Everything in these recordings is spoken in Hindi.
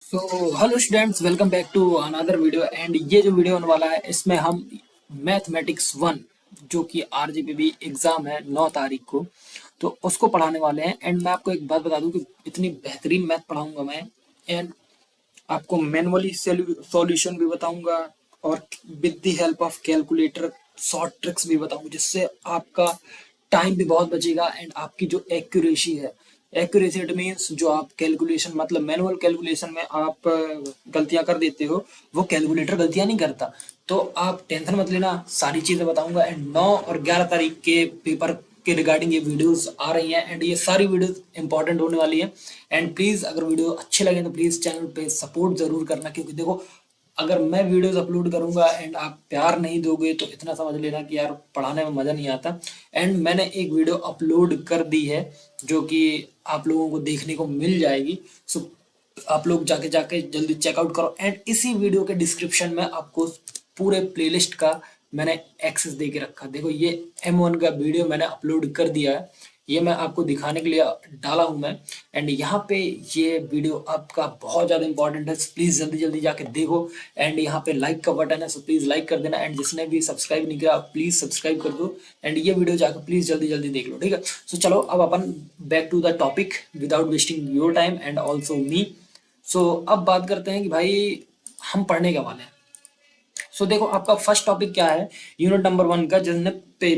Hello students, welcome back to another video. And ये जो वीडियो होने वाला है इसमें हम मैथमेटिक्स 1 जो कि आरजीपीबी एग्जाम है 9 तारीख को, तो उसको पढ़ाने वाले हैं। एंड मैं आपको एक बात बता दूं कि इतनी बेहतरीन मैथ पढ़ाऊंगा मैं। एंड आपको मैनुअली सॉल्यूशन भी बताऊंगा और with the help of calculator short tricks भी बताऊंगा, जिससे आपका टाइम भी बहुत बचेगा। एंड आपकी जो एक्यूरेसी है, एक्यूरेसी इट मीन्स जो आप कैलकुलेशन मतलब मैनुअल कैलकुलेशन में आप गलतियां कर देते हो, वो कैलकुलेटर गलतियां नहीं करता। तो आप टेंशन मत लेना, सारी चीजें बताऊंगा। एंड 9 और 11 तारीख के पेपर के रिगार्डिंग ये वीडियोस आ रही हैं एंड ये सारी वीडियोस इंपॉर्टेंट होने वाली है। एंड प्लीज अगर वीडियो अच्छे लगे तो प्लीज चैनल पे सपोर्ट जरूर करना, क्योंकि देखो अगर मैं वीडियोस अपलोड करूंगा एंड आप प्यार नहीं दोगे तो इतना समझ लेना कि यार पढ़ाने में मजा नहीं आता। एंड मैंने एक वीडियो अपलोड कर दी है जो कि आप लोगों को देखने को मिल जाएगी। सो आप लोग जाके जाके जल्दी चेकआउट करो। एंड इसी वीडियो के डिस्क्रिप्शन में आपको पूरे प्लेलिस्ट का मैंने एक्सेस दे के रखा। देखो ये M1 का वीडियो मैंने अपलोड कर दिया है, ये मैं आपको दिखाने के लिए डाला हूं मैं। एंड यहाँ पे ये वीडियो आपका बहुत ज़्यादा इंपॉर्टेंट है, प्लीज़ जल्दी जल्दी जाके देखो। एंड यहाँ पे लाइक का बटन है, सो प्लीज़ लाइक कर देना। एंड जिसने भी सब्सक्राइब नहीं किया प्लीज़ सब्सक्राइब कर दो। एंड ये वीडियो जाकर प्लीज़ जल्दी जल्दी देख लो, ठीक है। सो चलो अब अपन back to the topic without wasting your time and also me. So अब बात करते हैं कि भाई हम पढ़ने क्या वाले हैं। देखो आपका फर्स्ट टॉपिक क्या है यूनिट नंबर 1 का। जिसने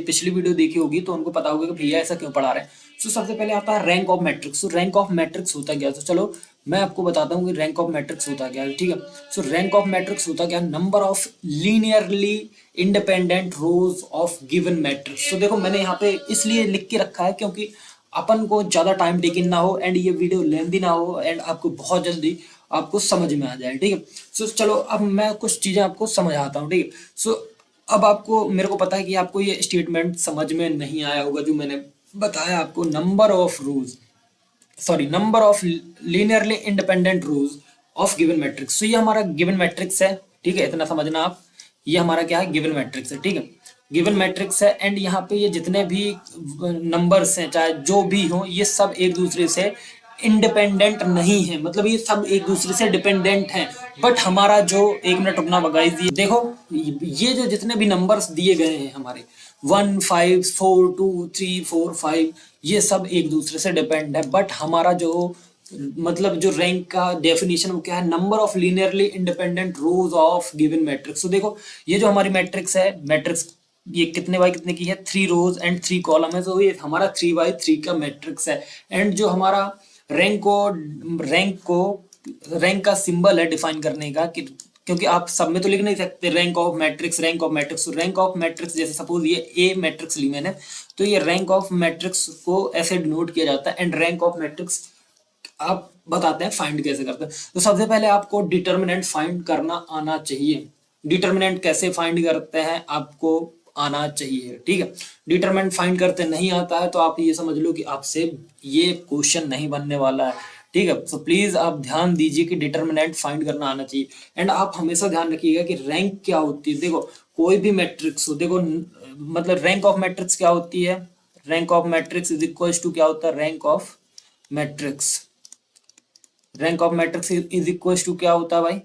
पिछली वीडियो देखी होगी तो उनको पता होगा कि भैया ऐसा क्यों पढ़ा रहे हैं। सबसे पहले आता है rank of matrix. Rank of matrix होता क्या है, तो चलो मैं आपको बताता हूँ कि रैंक ऑफ मैट्रिक्स होता क्या है, ठीक है। रैंक ऑफ मैट्रिक्स होता क्या है, number of linearly independent rose of given matrix. देखो मैंने यहाँ पे इसलिए लिख के रखा है क्योंकि अपन को ज्यादा टाइम टेकिंग ना हो एंड ये वीडियो लेंदी ना हो एंड आपको बहुत जल्दी आपको समझ में आ जाए, ठीक है। चलो अब मैं कुछ चीजें आपको समझाता हूँ, ठीक है। अब आपको मेरे को पता है कि आपको ये स्टेटमेंट समझ में नहीं आया होगा जो मैंने बताया आपको। Number of linearly independent rose of given matrix. ये हमारा गिवन मैट्रिक्स है, ठीक है, इतना समझना आप। ये हमारा क्या है, गिवन मैट्रिक्स है, ठीक है। गिवन मैट्रिक्स है एंड यहाँ पे ये जितने भी नंबर्स हैं चाहे जो भी हो, ये सब एक दूसरे से इंडिपेंडेंट नहीं है, मतलब ये सब एक दूसरे से डिपेंडेंट हैं। बट हमारा जो, एक मिनट रुकना गाइस, ये देखो ये जो जितने भी नंबर्स दिए गए हैं हमारे 1 5 4 2 3 4 5, ये सब एक दूसरे से डिपेंड है। बट हमारा जो मतलब जो रैंक का डेफिनेशन वो क्या है, number of linearly independent rose of given matrix. देखो ये जो हमारी मैट्रिक्स है, मैट्रिक्स ये कितने बाई कितने की है, 3 रोज एंड 3 कॉलम है। ये हमारा 3 बाई 3 का मैट्रिक्स है। एंड जो हमारा रैंक को रैंक का सिंबल है डिफाइन करने का, कि क्योंकि आप सब में तो लिख नहीं सकते rank of matrix, rank of matrix. Rank of matrix जैसे सपोज ये ए मैट्रिक्स ली मैंने, तो ये रैंक ऑफ मैट्रिक्स को ऐसे डिनोट किया जाता है। एंड रैंक ऑफ मैट्रिक्स आप बताते हैं फाइंड कैसे करते हैं। सबसे पहले आपको डिटर्मिनेंट फाइंड करना आना चाहिए। डिटर्मिनेंट कैसे फाइंड करते हैं आपको आना चाहिए, ठीक है। डिटर्मिनेंट फाइंड करते नहीं आता है तो आप ये समझ लो कि आपसे ये क्वेश्चन नहीं बनने वाला है, ठीक है। प्लीज आप ध्यान दीजिए कि डिटर्मिनेंट फाइंड करना आना चाहिए। एंड आप हमेशा ध्यान रखिएगा कि रैंक क्या होती है। देखो कोई भी मैट्रिक्स हो, देखो मतलब रैंक ऑफ मैट्रिक्स क्या होती है, rank of matrix is equal to क्या होता है, rank of matrix. Rank of matrix is equal to क्या होता है भाई,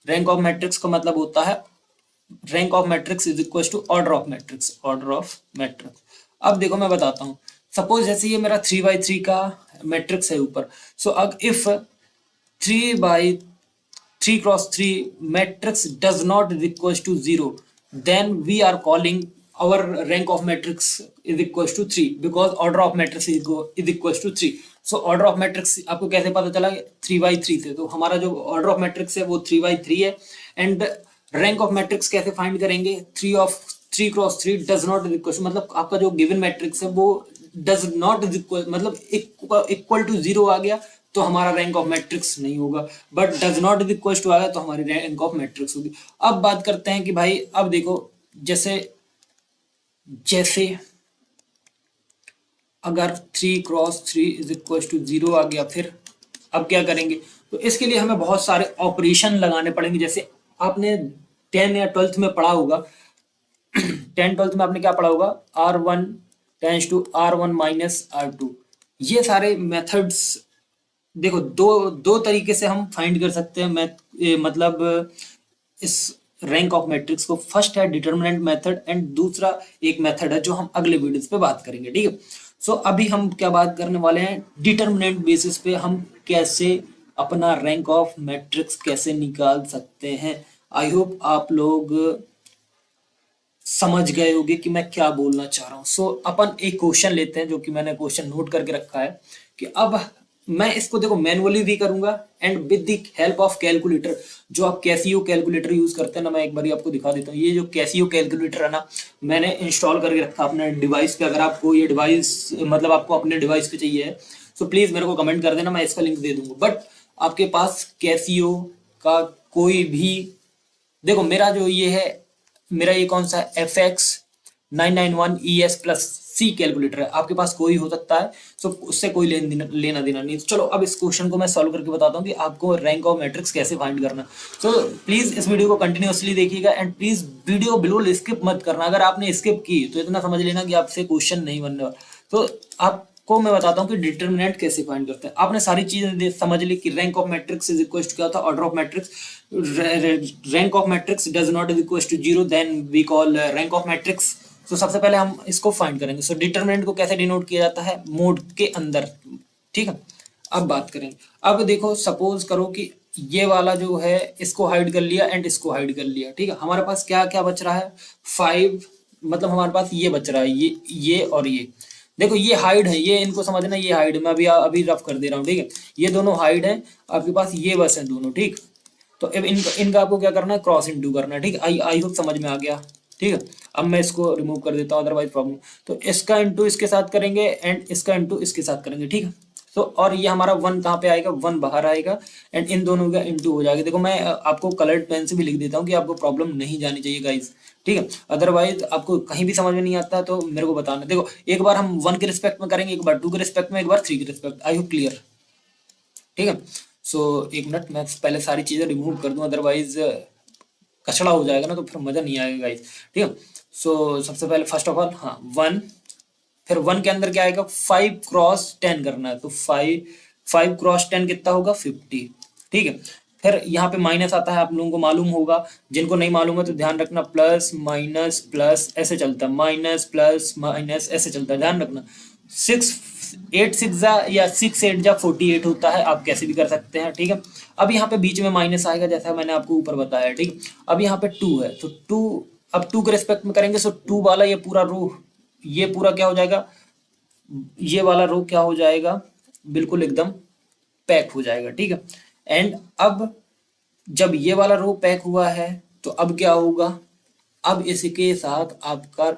रैंक ऑफ मैट्रिक्स का मतलब होता है, rank of matrix is equal to order of matrix, order of matrix. अब देखो मैं बताता हूँ, सपोज जैसे ये मेरा 3 बाई 3 का मैट्रिक्स है ऊपर। अब if 3 by 3 cross 3 matrix does not is equals to 0, then we are calling our rank of matrix is equals to 3 because order of matrix is equals to 3। Order of matrix आपको कैसे पता चला, 3 बाई 3 से। तो हमारा जो ऑर्डर ऑफ मैट्रिक्स है वो 3 बाई 3 है। एंड रैंक ऑफ मैट्रिक्स कैसे फाइंड करेंगे, 3 cross 3 does not is equal, मतलब आपका जो गिवन मैट्रिक्स है वो डज नॉट इज इक्वल, मतलब इक्वल टू 0 आ गया तो हमारा रैंक ऑफ मैट्रिक्स नहीं होगा। But does not is equal to आ गया तो हमारी रैंक ऑफ मैट्रिक्स होगी। अब बात करते हैं कि भाई अब देखो जैसे जैसे अगर 3 क्रॉस 3 इज इक्वल टू 0 आ गया, फिर अब क्या करेंगे, तो इसके लिए हमें बहुत सारे ऑपरेशन लगाने पड़ेंगे। जैसे आपने 10 या 12th में पढ़ा होगा, 10 12th में आपने क्या पढ़ा होगा, R1 tense to R1 minus R2। ये सारे मेथड्स देखो दो दो तरीके से हम फाइंड कर सकते हैं मतलब इस रैंक ऑफ मैट्रिक्स को। फर्स्ट है डिटर्मिनेंट मेथड एंड दूसरा एक मेथड है जो हम अगले वीडियोस पे बात करेंगे, ठीक है। सो अभी हम क्या बात करने वाले हैं, डिटर्मिनेंट बेसिस पे हम कैसे अपना रैंक ऑफ मैट्रिक्स कैसे निकाल सकते हैं। आई होप आप लोग समझ गए होंगे कि मैं क्या बोलना चाह रहा हूँ। सो अपन एक क्वेश्चन लेते हैं जो कि मैंने क्वेश्चन नोट करके रखा है कि अब मैं इसको देखो मैनुअली भी करूंगा and with the help of calculator. जो आप कैसियो कैलकुलेटर यूज करते हैं ना, मैं एक बार आपको दिखा देता हूँ। ये जो कैसियो कैलकुलेटर है ना, मैंने इंस्टॉल करके रखा अपने डिवाइस पे। अगर आपको ये डिवाइस मतलब आपको अपने डिवाइस पे चाहिए तो प्लीज मेरे को कमेंट कर देना, मैं इसका लिंक दे दूंगा। बट आपके पास कैसियो का कोई भी, देखो मेरा जो ये है, मेरा ये कौन सा है, FX991ES+C कैलकुलेटर है। आपके पास कोई हो सकता है, तो उससे कोई लेना देना नहीं। तो चलो अब इस क्वेश्चन को मैं सॉल्व करके बताता हूँ कि आपको रैंक ऑफ मैट्रिक्स कैसे फाइंड करना। तो प्लीज इस वीडियो को कंटिन्यूअसली देखिएगा एंड प्लीज वीडियो बिल्कुल स्किप मत करना। अगर आपने स्किप की तो इतना समझ लेना कि आपसे क्वेश्चन नहीं बनने वाला। तो आपको मैं बताता हूँ कि डिटर्मिनेंट कैसे फाइंड करते हैं। आपने सारी चीजें समझ ली कि rank of matrix is equal to क्या होता है, order of matrix. Rank of matrix does not is equal to zero, then we call rank of matrix. तो सबसे पहले हम इसको फाइंड करेंगे। सो डिटर्मिनेंट को कैसे डिनोट किया जाता है, मोड के अंदर, ठीक है। अब बात करेंगे। अब देखो सपोज करो कि ये वाला जो है इसको हाइड कर लिया एंड इसको हाइड कर लिया, ठीक है। हमारे पास क्या क्या बच रहा है, 5, मतलब हमारे पास ये बच रहा है, ये और ये। देखो ये हाइड है, ये इनको समझना, ये हाइड है। मैं अभी अभी रफ कर दे रहा हूँ, ठीक है। ये दोनों हाइड है, आपके पास ये बस है दोनों, ठीक। तो अब इनका आपको क्या करना है, क्रॉस इनटू करना है, ठीक है। आई होप समझ में आ गया, ठीक है। अब मैं इसको रिमूव कर देता हूँ, अदरवाइज प्रॉब्लम। तो इसका इंटू इसके साथ करेंगे एंड इसका इंटू इसके साथ करेंगे, ठीक है। तो और ये हमारा 1 कहाँ पे आएगा, 1 बाहर आएगा एंड इन दोनों का इंटू हो जाएगा। देखो मैं आपको कलर्ड पेन से भी लिख देता हूँ कि आपको प्रॉब्लम नहीं जानी चाहिए गाइस, ठीक है। अदरवाइज आपको कहीं भी समझ में नहीं आता तो मेरे को बताना। देखो एक बार हम 1 के रिस्पेक्ट में करेंगे, एक बार 2 के रिस्पेक्ट में, एक बार 3 के रिस्पेक्ट। आई होप क्लियर, ठीक है। सो एक मिनट, मैं पहले सारी चीजें रिमूव कर दूं, अदरवाइज कचड़ा हो जाएगा ना तो फिर मजा नहीं आएगा गाइस, ठीक है। सो सबसे पहले फर्स्ट ऑफ ऑल, हाँ 1, फिर 1 के अंदर क्या आएगा, 5 क्रॉस 10 करना है। तो 5 क्रॉस 10 कितना होगा, 50, ठीक है। फिर यहाँ पे माइनस आता है, आप लोगों को मालूम होगा। जिनको नहीं मालूम है तो ध्यान रखना, प्लस माइनस प्लस ऐसे चलता है, माइनस प्लस माइनस ऐसे चलता है, ध्यान रखना। 8 6 या 6 8 48 होता है, आप कैसे भी कर सकते हैं, ठीक है। अब यहाँ पे बीच में माइनस आएगा, जैसा मैंने आपको ऊपर बताया, ठीक है। अब यहाँ पे 2 है तो 2, अब 2 के रेस्पेक्ट में करेंगे। सो 2 वाला ये पूरा रो, ये पूरा क्या हो जाएगा, ये वाला रो क्या हो जाएगा, बिल्कुल एकदम पैक हो जाएगा, ठीक है। एंड अब जब ये वाला रो पैक हुआ है तो अब क्या होगा, अब इसके साथ आपका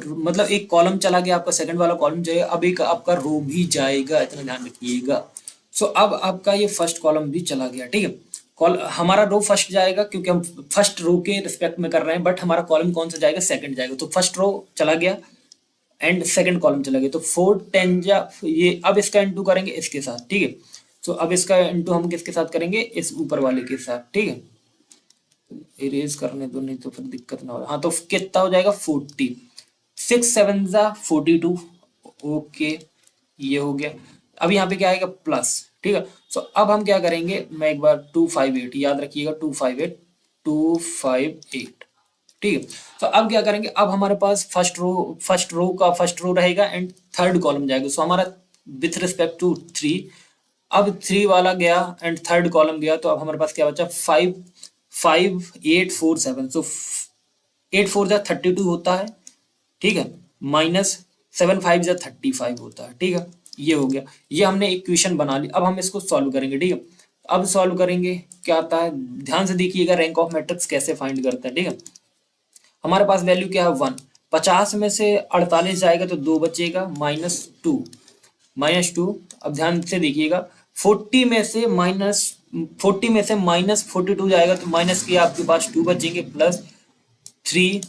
मतलब एक कॉलम चला गया, आपका सेकंड वाला कॉलम जाएगा, अब एक आपका रो भी जाएगा, इतना ध्यान रखिएगा। सो अब आपका ये फर्स्ट कॉलम भी चला गया, ठीक है। कॉल हमारा रो फर्स्ट जाएगा क्योंकि हम फर्स्ट रो के रिस्पेक्ट में कर रहे हैं, बट हमारा कॉलम कौन सा जाएगा, सेकंड जाएगा। तो फर्स्ट रो चला गया एंड सेकंड कॉलम चला गया। तो 4 10 जा ये, अब इसका इंटू करेंगे इसके साथ, ठीक है। सो अब इसका इंटू हम किसके साथ करेंगे, इस ऊपर वाले के साथ, ठीक है। इरेज करने दो, नहीं तो फिर दिक्कत ना हो। हाँ तो कितना हो जाएगा, 40, 6 7 जा 42, ओके ये हो गया। अब यहाँ पे क्या आएगा, प्लस, ठीक है। सो अब हम क्या करेंगे, मैं एक बार 258 याद रखिएगा, 258 258, ठीक है। तो अब क्या करेंगे, अब हमारे पास फर्स्ट रो का फर्स्ट रो रहेगा एंड थर्ड कॉलम जाएगा। सो हमारा विथ रिस्पेक्ट टू 3, अब 3 वाला गया एंड थर्ड कॉलम गया, तो अब हमारे पास क्या बचा, 5 5 8 4 7। सो 8 4 जा 32 होता है, ठीक है, माइनस 7 5 जा 35 होता है, ठीक है। ये हो गया, ये हमने इक्वेशन बना ली। अब हम इसको सॉल्व करेंगे, ठीक है। अब सॉल्व करेंगे, क्या आता है, ध्यान से देखिएगा रैंक ऑफ मैट्रिक्स कैसे फाइंड करते हैं, ठीक है। हमारे पास वैल्यू क्या है, 1, 50 में से 48 जाएगा तो 2 बचेगा, -2। अब ध्यान से देखिएगा, 40 में से -42 जाएगा तो माइनस के आपके पास 2 बचेंगे, प्लस 3,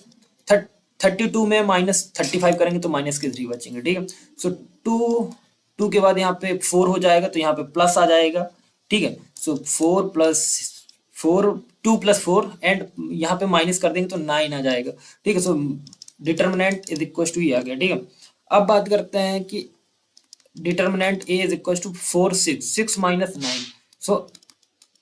32 में -35 करेंगे तो माइनस के 3 बचेंगे, ठीक है। सो 2 के बाद यहाँ पे 4 हो जाएगा तो यहाँ पे प्लस आ जाएगा, ठीक है। सो 4 + 4 2 + 4 एंड यहाँ पे माइनस कर देंगे तो 9 आ जाएगा, ठीक है। So determinant is equal to ये आ गया, ठीक है। अब बात करते हैं कि determinant A is equal to 4 6 6 minus 9, so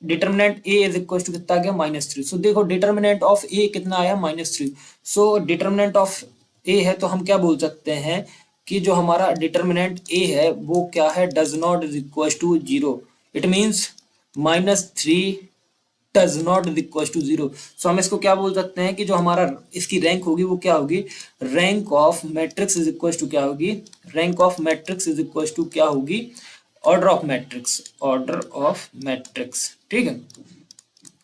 determinant A is equal to कितना आ गया -3। सो देखो डिटर्मिनेंट ऑफ ए कितना आया -3। सो डिटर्मिनेंट ऑफ ए है तो हम क्या बोल सकते हैं कि जो हमारा डिटर्मिनेंट ए है वो क्या है, does not is equal to 0। It means -3 does not is equal to 0। So हम इसको क्या बोल सकते हैं कि जो हमारा इसकी रैंक होगी वो क्या होगी, rank of matrix is equal to क्या होगी, rank of matrix is equal to क्या होगी, order of matrix, order of matrix, ठीक है,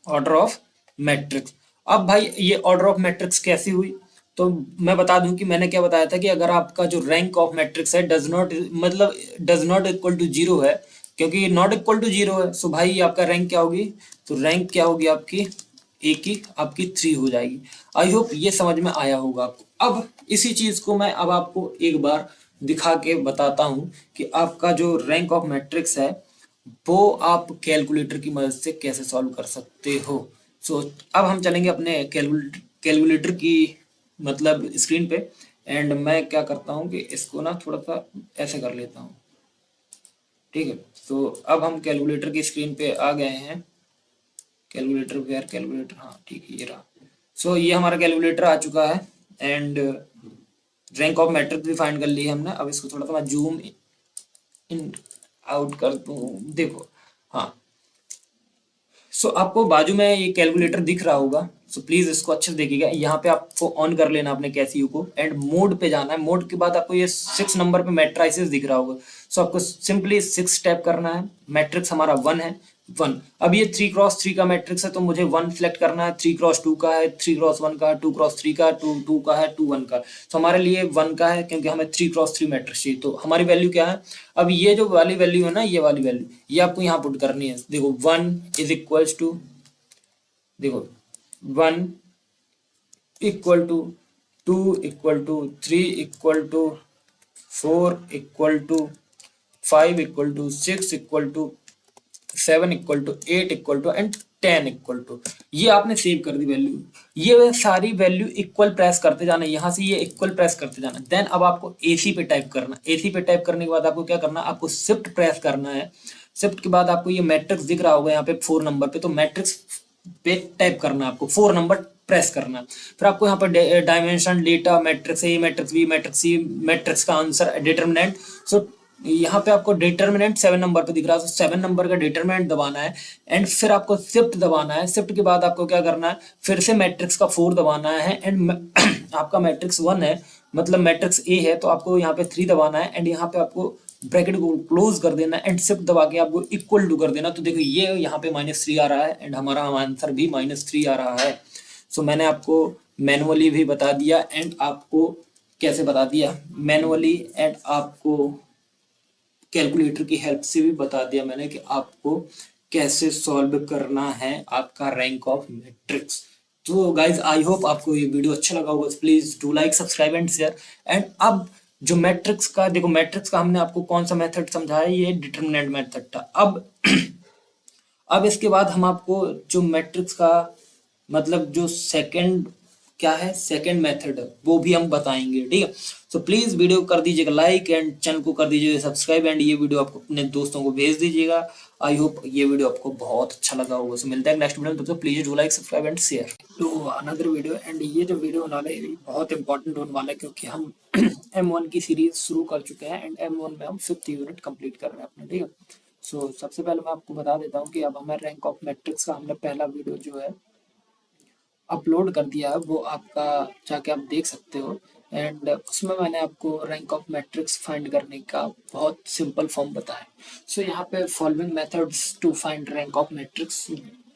ऑर्डर ऑफ मैट्रिक्स। अब भाई ये ऑर्डर ऑफ मैट्रिक्स कैसी हुई, तो मैं बता दूं कि मैंने क्या बताया था कि अगर आपका जो रैंक ऑफ मैट्रिक्स है डज नॉट मतलब डज नॉट इक्वल टू 0 है, क्योंकि नॉट इक्वल टू 0 है, सो भाई आपका रैंक क्या होगी, तो रैंक क्या होगी आपकी ए की आपकी 3 हो जाएगी। आई होप ये समझ में आया होगा आपको। अब इसी चीज को मैं अब आपको एक बार दिखा के बताता हूँ कि आपका जो रैंक ऑफ मैट्रिक्स है वो आप कैलकुलेटर की मदद से कैसे सॉल्व कर सकते हो। सो अब हम चलेंगे अपने कैलकुलेटर की मतलब स्क्रीन पे, एंड मैं क्या करता हूँ कि इसको ना थोड़ा सा ऐसे कर लेता हूँ, ठीक है। तो अब हम कैलकुलेटर की स्क्रीन पे आ गए हैं, कैलकुलेटर वेयर कैलकुलेटर, हाँ ठीक है ये रहा। सो ये हमारा कैलकुलेटर आ चुका है एंड रैंक ऑफ मैट्रिक्स भी फाइंड कर ली है हमने। अब इसको थोड़ा सा मैं जूम इन आउट कर दूं, देखो, हाँ। सो आपको बाजू में ये कैलकुलेटर दिख रहा होगा, सो प्लीज इसको अच्छे से देखिएगा। यहाँ पे आपको ऑन कर लेना अपने कैसीयू को एंड मोड पे जाना है। मोड के बाद आपको ये 6 नंबर पे मैट्राइसिस दिख रहा होगा, सो आपको सिंपली 6 टैप करना है। मैट्रिक्स हमारा 1 है, 1। अब ये 3x3 का मैट्रिक्स है तो मुझे 1 सिलेक्ट करना है, 3x2 का है, 3x1 का, 2x3 का, 2 का है, 2 1 का। तो हमारे लिए 1 का है क्योंकि हमें 3x3 मैट्रिक्स चाहिए। तो हमारी वैल्यू क्या है, अब ये जो वाली वैल्यू है ना, ये वाली वैल्यू ये आपको यहाँ पुट करनी है। देखो 1 इज इक्वल टू, देखो 1 equal to 2 equal to 3 equal to 4 equal to 5 equal to 6 equal to 7 equal to 8 equal to and 10 equal to. ये आपने सेव कर दी वैल्यू। ये सारी वैल्यू इक्वल प्रेस करते जाना, यहाँ से ये इक्वल प्रेस करते जाना। देन अब आपको एसी पे टाइप करना। एसी पे टाइप करने के बाद आपको क्या करना, आपको शिफ्ट प्रेस करना है। शिफ्ट के बाद आपको ये मैट्रिक्स दिख रहा होगा यहाँ पे 4 नंबर पे, तो मैट्रिक्स पे टाइप करना है आपको, 4 नंबर प्रेस करना है। फिर आपको यहाँ पर dimension, data, matrix A, matrix B, matrix C, matrix का आंसर, डिटरमिनेंट। सो यहाँ पे आपको डिटरमिनेंट 7 नंबर पे दिख रहा है, तो 7 नंबर का डिटरमिनेंट दबाना है एंड फिर आपको शिफ्ट दबाना है। शिफ्ट के बाद आपको क्या करना है, फिर से मैट्रिक्स का 4 दबाना है एंड आपका मैट्रिक्स 1 है, मतलब मैट्रिक्स ए है, तो आपको यहाँ पे 3 दबाना है एंड यहाँ पे आपको ब्रैकेट को क्लोज कर देना एंड शिफ्ट दबा के आपको इक्वल टू कर देना। तो देखो ये यहाँ पे -3 आ रहा है एंड हमारा आंसर भी -3 आ रहा है। सो मैंने आपको मैनुअली भी बता दिया एंड आपको कैसे बता दिया मैनुअली, एंड आपको कैलकुलेटर की हेल्प से भी बता दिया मैंने कि आपको कैसे सॉल्व करना है आपका रैंक ऑफ मैट्रिक्स। तो गाइज आई होप आपको ये वीडियो अच्छा लगा होगा। Please do like, subscribe and share. And अब जो मैट्रिक्स का देखो, मैट्रिक्स का हमने आपको कौन सा मेथड समझाया, ये डिटरमिनेंट मेथड था। अब इसके बाद हम आपको जो मैट्रिक्स का मतलब जो सेकंड क्या है, सेकंड मेथड है, वो भी हम बताएंगे, ठीक है। सो प्लीज वीडियो कर दीजिएगा लाइक एंड चैनल को कर दीजिएगा सब्सक्राइब एंड ये वीडियो आपको अपने दोस्तों को भेज दीजिएगा। आई होप ये वीडियो आपको बहुत अच्छा लगा होगा। सो मिलता है नेक्स्ट वीडियो में, तब तक please do like, subscribe and share to another video. And ये जो वीडियो होने वाला है बहुत इंपॉर्टेंट होने वाला है क्योंकि हम M1 की सीरीज शुरू कर चुके हैं एंड M1 में हम 5th यूनिट कंप्लीट कर रहे हैं अपने, ठीक है। सो सबसे पहले मैं आपको बता देता हूँ कि अब हमें रैंक ऑफ मैट्रिक्स का हमने पहला वीडियो जो है अपलोड कर दिया है, वो आपका जाके आप देख सकते हो। एंड उसमें मैंने आपको रैंक ऑफ मैट्रिक्स फाइंड करने का बहुत सिंपल फॉर्म बताया। सो यहाँ पे following methods to find rank of matrix,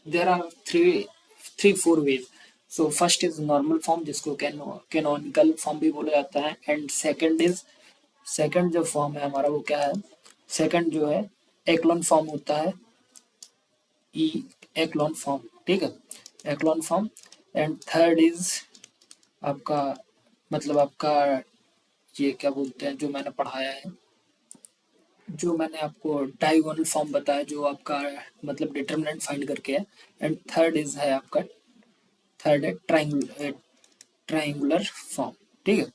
there are three four ways. So first is normal form जिसको कैनोनिकल फॉर्म भी बोला जाता है एंड सेकंड जो फॉर्म है हमारा वो क्या है, सेकंड जो है एक्लॉन फॉर्म होता है, ई एक्लॉन फॉर्म, ठीक है, एक्लॉन फॉर्म। एंड थर्ड इज आपका मतलब आपका ये क्या बोलते हैं जो मैंने पढ़ाया है, जो मैंने आपको डायगोनल फॉर्म बताया जो आपका मतलब डिटरमिनेंट फाइंड करके है। एंड थर्ड इज है आपका, थर्ड है ट्राइंगुलर फॉर्म, ठीक है,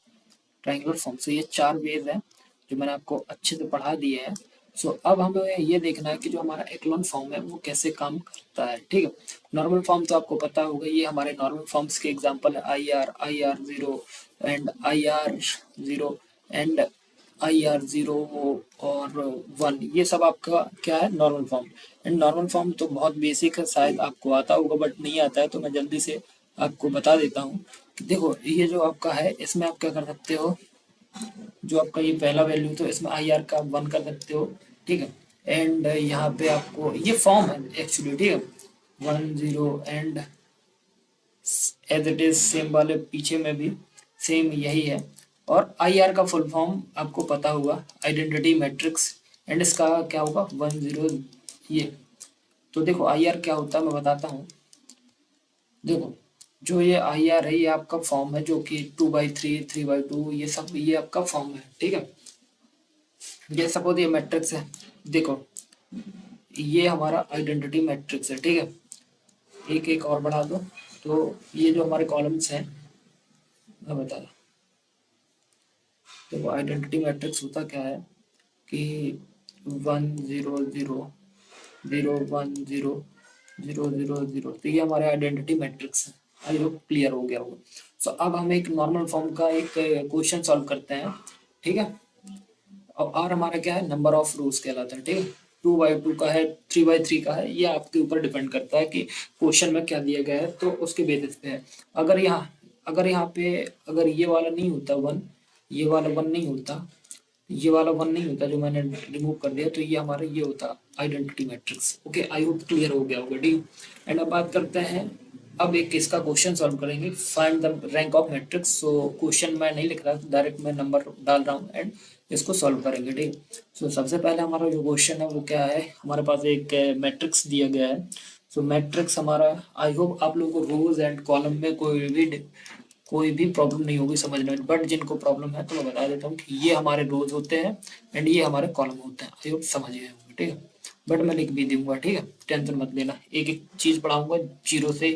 ट्राइंगुलर फॉर्म से ये 4 वेज है। जो मैंने आपको अच्छे से पढ़ा दिया है। सो अब हमें ये देखना है कि जो हमारा एक्लोन फॉर्म है वो कैसे काम करता है। ठीक है, नॉर्मल फॉर्म तो आपको पता होगा, ये हमारे नॉर्मल फॉर्म्स के एग्जांपल है I R zero and IR0 and IR0 और 1, ये सब आपका क्या है, normal form. And normal form तो बहुत बेसिक है, शायद आपको आता होगा बट नहीं आता है, तो मैं जल्दी से आपको बता देता हूँ कि देखो ये जो आपका है इसमें आप क्या कर सकते हो, जो आपका ये पहला वैल्यू तो इसमें IR का 1 कर सकते हो। ठीक है, एंड यहाँ पे आपको ये फॉर्म है एक्चुअली। ठीक है, 1 0 and as it is same वाले पीछे में भी सेम यही है। और IR का फुल फॉर्म आपको पता होगा, आइडेंटिटी मैट्रिक्स, एंड इसका क्या होगा 1 0 ये। तो देखो IR क्या होता है मैं बताता हूँ। देखो जो ये IR है ये आपका फॉर्म है, जो कि 2/3 3/2 ये सब ये आपका फॉर्म है। ठीक है, ये सपोज ये मैट्रिक्स है, देखो ये हमारा आइडेंटिटी मैट्रिक्स है। ठीक है, एक एक और बढ़ा दो, तो ये जो हमारे कॉलम्स हैं मैं बता रहा। देखो आइडेंटिटी मैट्रिक्स होता क्या है कि 1 0 0 0 1 0 0 0 0, तो ये हमारे आइडेंटिटी मैट्रिक्स है। आई होप क्लियर हो गया होगा। सो अब हम एक नॉर्मल फॉर्म का एक क्वेश्चन सॉल्व करते हैं। ठीक है, और आर हमारा क्या है, नंबर ऑफ रोज कहलाता है। ठीक है, 2/2 का है, 3/3 का है, ये आपके ऊपर डिपेंड करता है कि क्वेश्चन में क्या दिया गया है, तो उसके बेसिस पे है। अगर यहाँ पे अगर ये वाला नहीं होता 1, ये वाला 1 नहीं होता, ये वाला 1 नहीं होता जो मैंने रिमूव कर दिया, तो ये हमारा ये होता identity matrix. Okay, I hope clear हो गया होगा। ठीक, एंड अब बात करते हैं, अब एक इसका क्वेश्चन सॉल्व करेंगे, find the rank of matrix. So question मैं नहीं लिख रहा, डायरेक्ट मैं नंबर डाल रहा हूँ एंड इसको सॉल्व करेंगे। ठीक, सो सबसे पहले हमारा जो क्वेश्चन है वो क्या है, हमारे पास एक मैट्रिक्स दिया गया है। सो मैट्रिक्स हमारा, आई होप आप लोगों को रोज एंड कॉलम में कोई भी प्रॉब्लम नहीं होगी समझने में, बट जिनको प्रॉब्लम है तो मैं बता देता हूँ कि ये हमारे रोज होते हैं एंड ये हमारे कॉलम होते हैं। आई होप समझ गए होंगे। ठीक है, बट मैं लिख भी दूंगा। ठीक है, टेंशन मत लेना, एक एक चीज पढ़ाऊंगा जीरो से।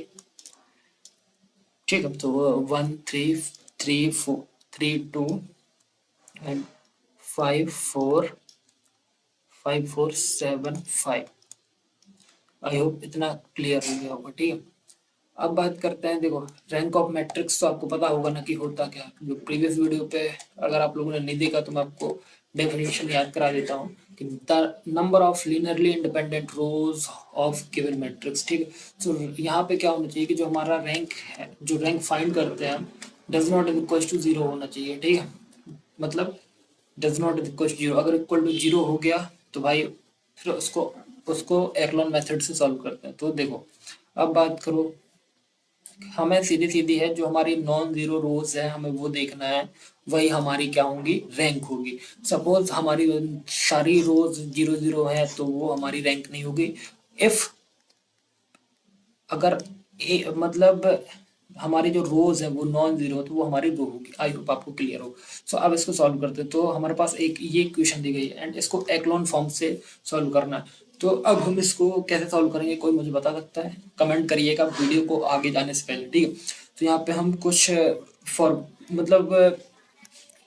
ठीक है, तो 1 3 3 4 3 2 एंड 5 4 5 4 7 5। आई होप इतना क्लियर हो गया होगा। ठीक है, अब बात करते हैं, देखो रैंक ऑफ मैट्रिक्स तो आपको पता होगा ना कि होता क्या। जो प्रीवियस वीडियो पे अगर आप लोगों ने नहीं देखा तो मैं आपको डेफिनेशन याद करा देता हूँ कि the number of linearly independent rose of given matrix. ठीक है, तो यहाँ पे क्या होना चाहिए कि जो हमारा रैंक है, जो रैंक फाइंड करते हैं हम, डज नॉट इक्वल टू 0 होना चाहिए। ठीक है, मतलब डज नॉट इक्वल टू 0, अगर इक्वल टू 0 हो गया तो भाई फिर उसको उसको एक्लॉन मेथड से सॉल्व करते हैं। तो देखो अब बात करो, हमें सीधी सीधी है, जो हमारी नॉन जीरो रोज है हमें वो देखना है, वही हमारी क्या होंगी, रैंक होगी। सपोज हमारी सारी रोज 0 0 है तो वो हमारी रैंक नहीं होगी। इफ अगर मतलब हमारी जो रोज है वो नॉन जीरो तो वो हमारी रो होगी। आई होप आपको क्लियर हो। सो अब इसको सॉल्व करते हैं, तो हमारे पास एक ये क्वेश्चन दी गई है एंड इसको एक्लॉन फॉर्म से सॉल्व करना है। तो अब हम इसको कैसे सॉल्व करेंगे, कोई मुझे बता सकता है? कमेंट करिएगा वीडियो को आगे जाने से पहले। ठीक है, तो यहाँ पे हम कुछ फॉर मतलब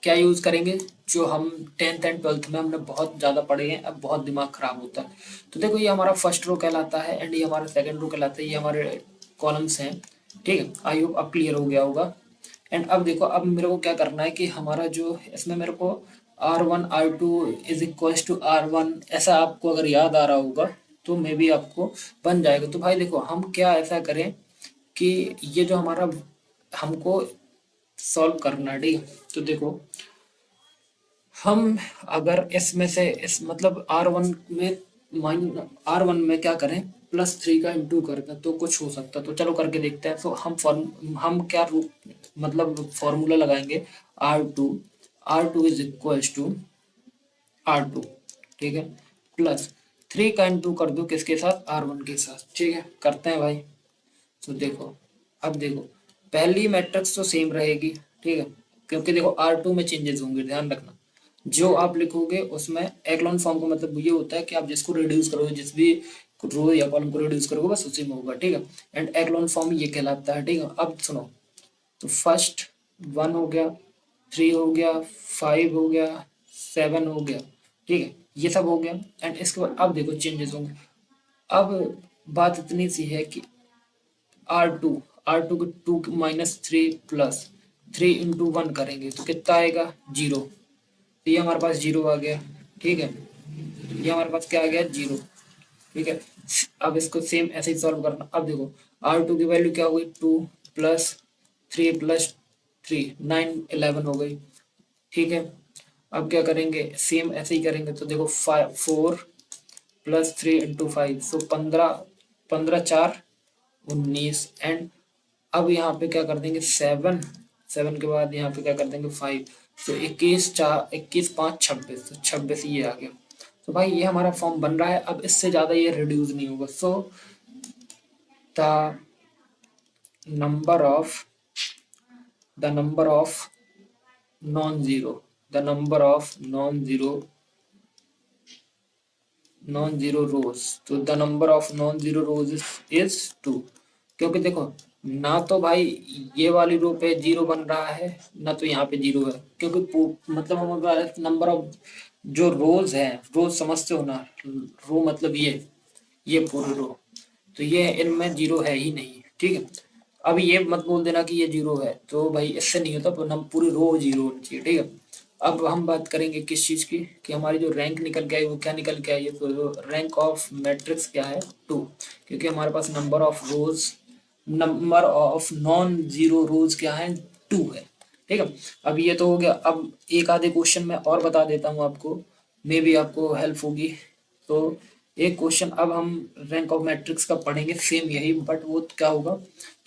क्या यूज करेंगे, जो हम 10th एंड 12th में हमने बहुत ज्यादा पढ़े हैं, अब बहुत दिमाग खराब होता है। तो देखो ये हमारा फर्स्ट रो कहलाता है एंड ये हमारा सेकंड रो कहलाता है, ये हमारे कॉलम्स हैं। ठीक है, आई होप अब क्लियर हो गया होगा। एंड अब देखो, अब मेरे को क्या करना है कि हमारा जो इसमें मेरे को R1 R2 = R1, ऐसा आपको अगर याद आ रहा होगा तो मे भी आपको बन जाएगा। तो भाई देखो हम क्या ऐसा करें कि ये जो हमारा हमको सॉल्व करना है। ठीक है, तो देखो हम अगर इसमें से इस मतलब R1 में क्या करें, +3 का इंटू करते हैं तो कुछ हो सकता है, तो चलो करके देखते हैं। तो हम क्या मतलब फॉर्मूला लगाएंगे, R2 ठीक है, +3 का इंटू कर दो किसके साथ, R1 के साथ। ठीक है, करते हैं भाई। तो देखो अब देखो पहली मैट्रिक्स तो सेम रहेगी। ठीक है, क्योंकि देखो R2 में चेंजेस होंगे, ध्यान रखना। जो आप लिखोगे उसमें एक्लॉन फॉर्म का मतलब ये होता है कि आप जिसको रिड्यूस करोगे, जिस भी रो या कॉलम को रिड्यूस करोगे बस उसी में होगा। ठीक है, एंड एक्लॉन फॉर्म ये कहलाता है। ठीक है, अब सुनो, तो फर्स्ट 1 हो गया, 3 हो गया, 5 हो गया, 7 हो गया, ठीक है, ये सब हो गया। एंड इसके बाद अब देखो चेंजेस होंगे। अब बात इतनी सी है कि आर टू को 2 माइनस 3 प्लस 3 इंटू 1 करेंगे तो कितना आएगा 0। तो ये हमारे पास 0 आ गया, ठीक है, ये हमारे पास क्या आ गया 0, ठीक है। अब इसको सेम ऐसे ही सॉल्व करना। अब देखो R2 की वैल्यू क्या हो गई 2 प्लस 3 प्लस 3 9 11 हो गई, ठीक है। अब क्या करेंगे सेम ऐसे ही करेंगे तो देखो 4 प्लस 3 इंटू 5 सो 15, 15 4 19। एंड अब यहाँ पे क्या कर देंगे 7, 7 के बाद यहाँ पे क्या कर देंगे 5, तो 21 4 21 5 26, तो 26 ये आ गया। तो भाई ये हमारा फॉर्म बन रहा है, अब इससे ज्यादा ये रिड्यूस नहीं होगा। So the number of the number of non zero the number of non zero rows, तो the number of non zero rows is 2। क्योंकि देखो ना तो भाई ये वाली रो पे जीरो बन रहा है ना तो यहाँ पे जीरो है, क्योंकि मतलब हमारे नंबर ऑफ जो रोज है, रोज समझते हो ना, रो मतलब ये पूरी रो, तो ये इनमें जीरो है ही नहीं, ठीक है। अब ये मत बोल देना कि ये जीरो है, तो भाई इससे नहीं होता, पर हम पूरी रो जीरो होनी चाहिए, ठीक है। अब हम बात करेंगे किस चीज की, कि हमारी जो रैंक निकल के आई वो क्या निकल के आई है, तो रैंक ऑफ मैट्रिक्स क्या है 2, क्योंकि हमारे पास number of non zero rows क्या है 2 है, ठीक है। अब ये तो हो गया। अब एक आधे क्वेश्चन मैं और बता देता हूँ आपको, मे भी आपको हेल्प होगी। तो एक क्वेश्चन अब हम रैंक ऑफ मैट्रिक्स का पढ़ेंगे, सेम यही, बट वो क्या होगा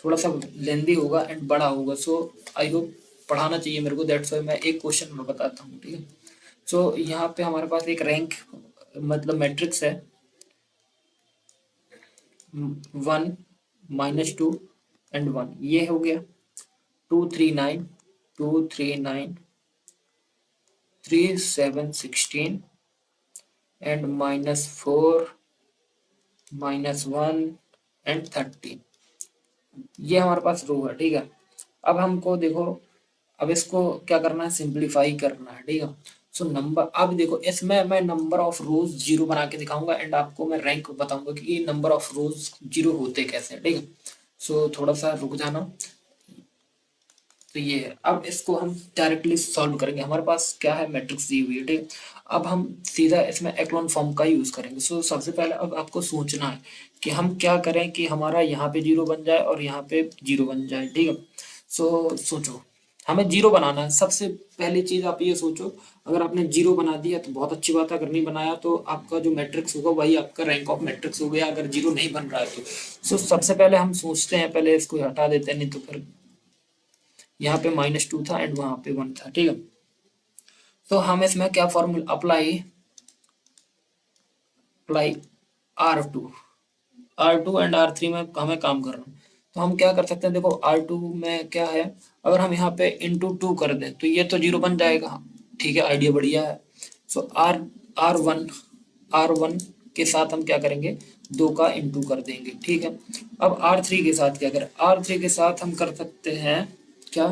थोड़ा सा लेंदी होगा एंड बड़ा होगा। सो आई होप पढ़ाना चाहिए मेरे को, दैट्स वाई मैं एक क्वेश्चन में बताता हूँ, ठीक है। सो यहाँ पे हमारे पास एक रैंक मतलब मैट्रिक्स है 1 -2 एंड 1, ये हो गया 2 3 9 2 3 9 3 7 16 एंड -4 -1 एंड 13, ये हमारे पास रो है, ठीक है। अब हमको देखो, अब इसको क्या करना है सिंप्लीफाई करना है, ठीक है। सो नंबर, अब देखो इसमें मैं नंबर ऑफ रोज जीरो बना के दिखाऊंगा एंड आपको मैं रैंक बताऊंगा कि नंबर ऑफ रोज जीरो होते कैसे हैं, ठीक है। सो थोड़ा सा रुक जाना। तो ये है, अब इसको हम डायरेक्टली सॉल्व करेंगे। हमारे पास क्या है मैट्रिक्स दी हुई है, ठीक है। अब हम सीधा इसमें एक्लोन फॉर्म का यूज करेंगे। सो सबसे पहले अब आपको सोचना है कि हम क्या करें कि हमारा यहाँ पे जीरो बन जाए और यहाँ पे जीरो बन जाए, ठीक है। सो सोचो, हमें जीरो बनाना है। सबसे पहली चीज आप ये सोचो, अगर आपने जीरो बना दिया तो बहुत अच्छी बात है, अगर नहीं बनाया तो आपका जो मैट्रिक्स होगा वही आपका रैंक ऑफ मैट्रिक्स हो गया, अगर जीरो नहीं बन रहा है तो। सो सबसे पहले हम सोचते हैं, पहले इसको हटा देते हैं, नहीं तो फिर यहाँ पे -2 था एंड वहां पे 1 था, ठीक है। तो हम इसमें क्या formula apply apply R2 and R3 में हमें काम करना है। तो हम क्या कर सकते हैं, देखो R2 में क्या है, अगर हम यहाँ पे इंटू 2 कर दें तो ये तो जीरो बन जाएगा, ठीक है, आइडिया बढ़िया है। सो R1 के साथ हम क्या करेंगे 2 का इंटू कर देंगे, ठीक है। अब R3 के साथ क्या करें, R3 के साथ हम कर सकते हैं क्या,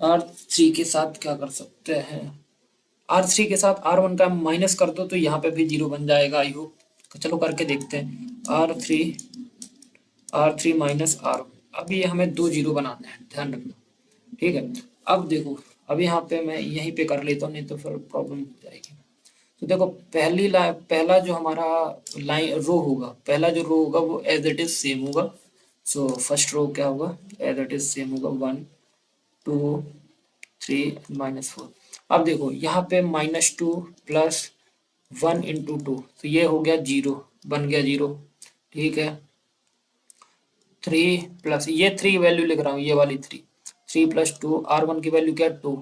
R3 के साथ क्या कर सकते हैं, R3 के साथ R1 का माइनस कर दो तो यहाँ पे भी जीरो बन जाएगा, आई होप। चलो करके देखते हैं, R3 माइनस R1, अब ये हमें 2 जीरो बनाना है, ध्यान रखना, ठीक है। अब देखो, अब यहाँ पे मैं यहीं पे कर लेता हूँ, नहीं तो फिर प्रॉब्लम हो जाएगी। तो देखो पहला जो हमारा लाइन रो होगा, पहला जो रो होगा वो एज इट इज सेम होगा। सो फर्स्ट रो क्या होगा, एज इट इज सेम होगा 1 2 3 -4। अब देखो यहाँ पे -2 प्लस 1 इंटू 2, तो ये हो गया जीरो, बन गया जीरो, ठीक है। 3 प्लस ये 3 वैल्यू लिख रहा हूँ, ये वाली 3 प्लस 2, R1 की वैल्यू क्या 2,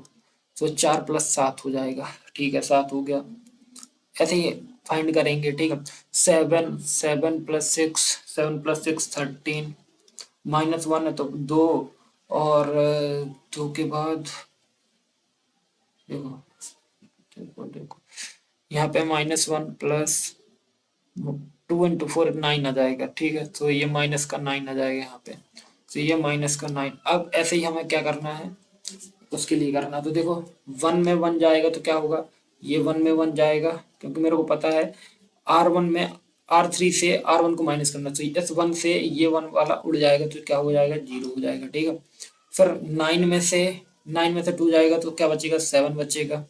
तो 4 प्लस 7 हो जाएगा, ठीक है, 7 हो गया। ऐसे ही फाइंड करेंगे, ठीक है। 7 प्लस 6 13, -1 है तो 2, और 2 के बाद देखो देखो देखो यहाँ पे -1 प्लस 2 इंटू 4 9 आ जाएगा, ठीक है। तो ये माइनस का 9 आ जाएगा यहाँ पे, तो ये -9। अब ऐसे ही हमें क्या करना है, उसके लिए करना, तो देखो 1 में 1 जाएगा तो क्या होगा ये 1 में 1 जाएगा, क्योंकि मेरे को पता है R1 में R3 से R1 को माइनस करना, तो S1 से ये 1 वाला उड़ जाएगा, तो क्या हो जाएगा, 0 हो जाएगा। ठीक है, फिर 9 में से 2 जाएगा तो क्या बचेगा, 7 बचेगा।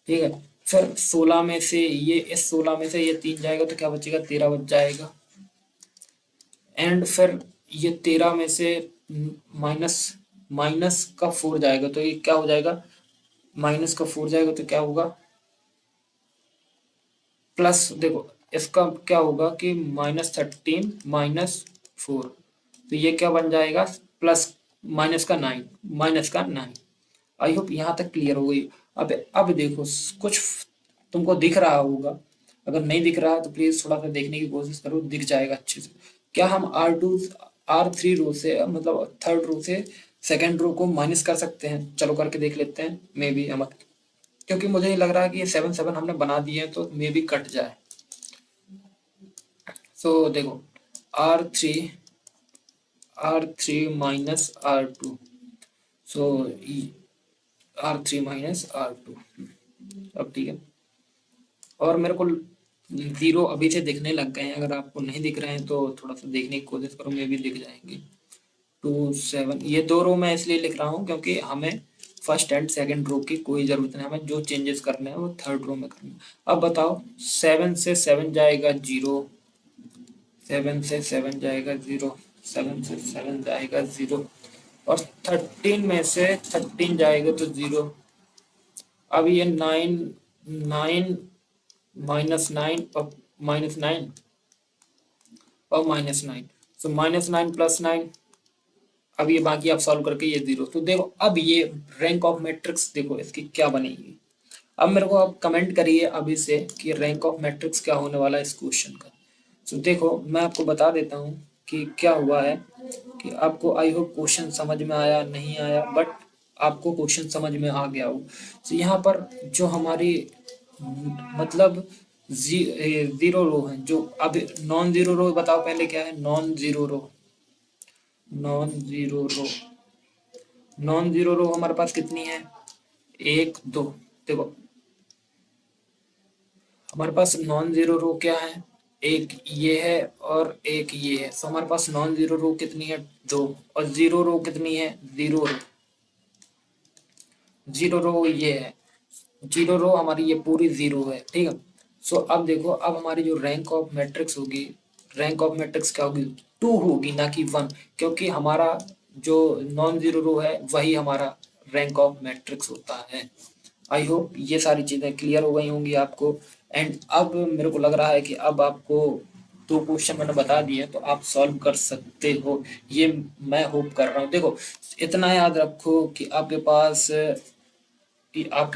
ठीक है, फिर 16 में से ये 3 जाएगा तो क्या बचेगा, 13 बच जाएगा। एंड फिर ये 13 में से माइनस माइनस का 4 जाएगा तो ये क्या हो जाएगा, माइनस का 4 जाएगा तो क्या होगा, प्लस, देखो इसका क्या होगा कि -13 -4, तो ये क्या बन जाएगा, प्लस माइनस का 9। आई होप यहाँ तक क्लियर हो गई। अब देखो, कुछ तुमको दिख रहा होगा, अगर नहीं दिख रहा तो प्लीज थोड़ा सा देखने की कोशिश करो, दिख जाएगा अच्छे से। क्या हम R3 रो से, मतलब थर्ड रो से सेकंड रो को माइनस कर सकते हैं? चलो करके देख लेते हैं, मे बी हम, क्योंकि मुझे नहीं लग रहा है कि ये 7 7 हमने बना दिए हैं तो मे बी कट जाए। सो देखो, R3 माइनस R2, सो R3 माइनस R2। अब ठीक है, और मेरे को 0 अभी से दिखने लग गए हैं, अगर आपको नहीं दिख रहे हैं तो थोड़ा सा देखने की कोशिश करो, मे भी दिख जाएंगे। 2 7, ये 2 रो मैं इसलिए लिख रहा हूँ क्योंकि हमें फर्स्ट एंड सेकंड रो की कोई जरूरत नहीं, हमें जो चेंजेस करने हैं वो थर्ड रो में करने हैं। अब बताओ, 7 से 7 जाएगा 0, 7 से 7 जाएगा 0, 7 से 7 जाएगा 0, और 13 में से 13 जाएगा तो 0। अब ये 9 -9 और -9 और -9, सो -9 + 9। अब ये बाकी आप सॉल्व करके ये 0, तो देखो अब ये रैंक ऑफ मैट्रिक्स देखो इसकी क्या बनेगी। अब मेरे को आप कमेंट करिए अभी से कि रैंक ऑफ मैट्रिक्स क्या होने वाला है इस क्वेश्चन का। तो देखो मैं आपको बता देता हूँ कि क्या हुआ है, कि आपको आई होप क्वेश्चन समझ में आया, नहीं आया, बट आपको क्वेश्चन समझ में आ गया हो। तो यहाँ पर जो हमारी मतलब जीरो रो है, जो अब नॉन जीरो रो, बताओ पहले क्या है नॉन जीरो रो। नॉन जीरो रो नॉन जीरो रो हमारे पास कितनी है, 1 2। देखो हमारे पास नॉन जीरो रो क्या है, एक ये है और एक ये है, तो हमारे पास नॉन जीरो रो कितनी है, 2, और जीरो रो कितनी है, जीरो रो ये है, जीरो रो हमारी ये पूरी 0 है। ठीक है, सो अब देखो, अब हमारी जो रैंक ऑफ मैट्रिक्स होगी, रैंक ऑफ मैट्रिक्स क्या होगी, 2 होगी ना कि 1, क्योंकि हमारा जो नॉन जीरो रो है वही हमारा रैंक ऑफ मैट्रिक्स होता है। आई होप ये सारी चीजें क्लियर हो गई होंगी आपको। एंड अब मेरे को लग रहा है कि अब आपको 2 क्वेश्चन मैंने बता दिए तो आप सॉल्व कर सकते हो, ये मैं होप कर रहा हूँ। देखो इतना याद रखो कि आपके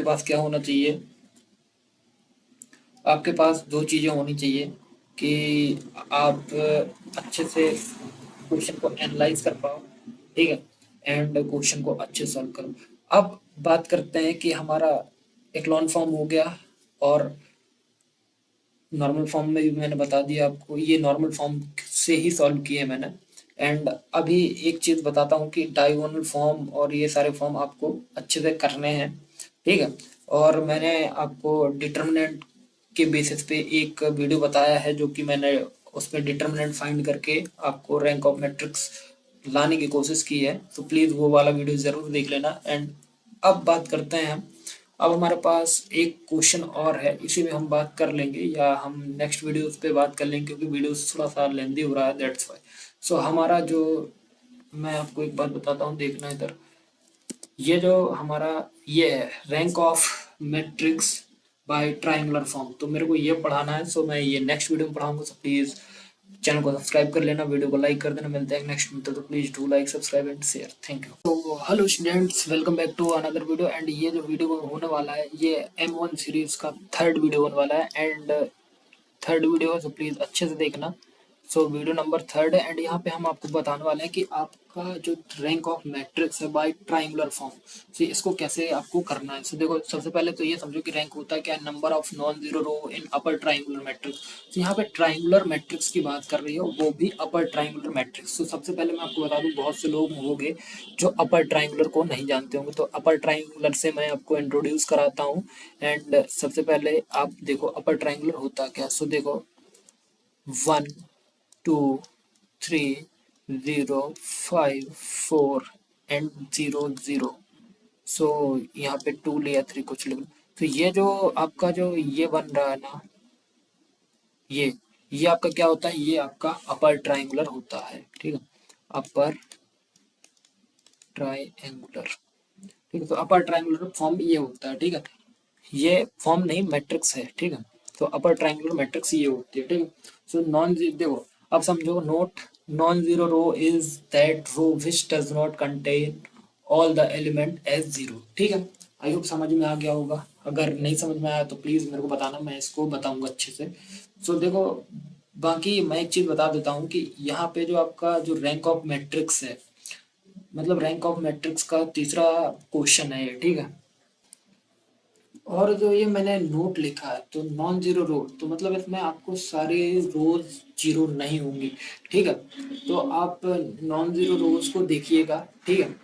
पास क्या होना चाहिए, आपके पास 2 चीजें होनी चाहिए, कि आप अच्छे से क्वेश्चन को एनालाइज कर पाओ, ठीक है, एंड क्वेश्चन को अच्छे से सॉल्व करो। अब बात करते हैं कि हमारा एक्लॉन फॉर्म हो गया, और नॉर्मल फॉर्म में भी मैंने बता दिया आपको, ये नॉर्मल फॉर्म से ही सॉल्व किए मैंने। एंड अभी एक चीज बताता हूँ कि डायगोनल फॉर्म और ये सारे फॉर्म आपको अच्छे से करने हैं, ठीक है। और मैंने आपको डिटर्मिनेंट के बेसिस पे एक वीडियो बताया है, जो कि मैंने उसमें डिटर्मिनेंट फाइंड करके आपको रैंक ऑफ मैट्रिक्स लाने की कोशिश की है, तो प्लीज वो वाला वीडियो जरूर देख लेना। एंड अब बात करते हैं हम, अब हमारे पास एक क्वेश्चन और है, इसी में हम बात कर लेंगे, या हम नेक्स्ट वीडियो पे बात कर लेंगे, क्योंकि वीडियो थोड़ा सा लेंदी हो रहा है, दैट्स वाई। सो हमारा जो, मैं आपको एक बात बताता हूँ, देखना इधर, ये जो हमारा ये है rank of matrix bye triangular form, तो मेरे को ये पढ़ाना है, सो मैं ये नेक्स्ट वीडियो में पढ़ाऊंगा। सो प्लीज चैनल को सब्सक्राइब कर लेना, वीडियो को लाइक कर देना। मिलते हैं नेक्स्ट वीडियो, तो please do like, subscribe and share. Thank you. तो hello students, welcome back to another video. And ये जो वीडियो होने वाला है, ये M1 सीरीज का थर्ड वीडियो होने वाला है, एंड थर्ड वीडियो है, सो प्लीज अच्छे से देखना। सो वीडियो नंबर 3 है एंड यहाँ पे हम आपको बताने वाले हैं कि आपका जो रैंक ऑफ मैट्रिक्स है बाय ट्रायंगुलर फॉर्म, तो इसको कैसे आपको करना है। सो देखो सबसे पहले तो ये समझो कि रैंक होता है क्या, number of non zero row in upper triangular matrix. तो यहाँ पे ट्रायंगुलर मैट्रिक्स की बात कर रही हो, वो भी अपर ट्रायंगुलर मैट्रिक्स। तो सबसे पहले मैं आपको बता दूं, बहुत से लोग होंगे जो अपर ट्रायंगुलर को नहीं जानते होंगे, तो अपर ट्रायंगुलर से मैं आपको इंट्रोड्यूस कराता हूँ। एंड सबसे पहले आप देखो अपर ट्रायंगुलर होता क्या। सो देखो 1 2 3 0 5 4 एंड 0 0। सो यहाँ पे 2 लिया 3 कुछ लिख लो। तो ये जो आपका जो ये बन रहा है ना, ये आपका क्या होता है, ये आपका अपर ट्रायंगुलर होता है, ठीक है, अपर ट्रायंगुलर। ठीक है, तो अपर ट्रायंगुलर फॉर्म ये होता है, ठीक है, ये फॉर्म नहीं मैट्रिक्स है, ठीक है। तो अपर ट्रायंगुलर मैट्रिक्स ये होती है, ठीक है। सो नॉन देखो अब समझो, note non zero row is that row which does not contain all the element as zero, ठीक है। आई होप समझ में आ गया होगा, अगर नहीं समझ में आया तो प्लीज मेरे को बताना, मैं इसको बताऊंगा अच्छे से। सो देखो बाकी मैं एक चीज बता देता हूँ कि यहाँ पे जो आपका जो रैंक ऑफ मैट्रिक्स है, मतलब रैंक ऑफ मैट्रिक्स का तीसरा क्वेश्चन है ये, ठीक है। और जो ये मैंने नोट लिखा है तो नॉन जीरो रो, तो मतलब इसमें आपको सारे रोज जीरो नहीं होंगी, ठीक है। तो आप नॉन जीरो रोज को देखिएगा, ठीक है,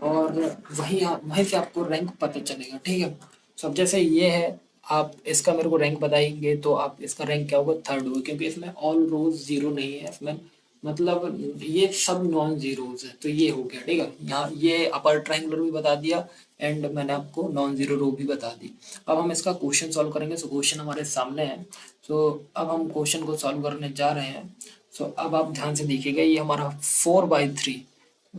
और वहीं से आपको रैंक पता चलेगा, ठीक है। सब जैसे ये है, आप इसका मेरे को रैंक बताएंगे तो आप इसका रैंक क्या होगा, 3rd होगा, क्योंकि इसमें ऑल रोज जीरो नहीं है इसमें, मतलब ये सब नॉन जीरोज है। तो ये हो गया, ठीक है, यहाँ ये अपर ट्रायंगुलर भी बता दिया एंड मैंने आपको नॉन जीरो रो भी बता दी। अब हम इसका क्वेश्चन सॉल्व करेंगे। सो क्वेश्चन हमारे सामने है। सो अब हम क्वेश्चन को सॉल्व करने जा रहे हैं। सो अब आप ध्यान से देखिएगा, ये हमारा 4/3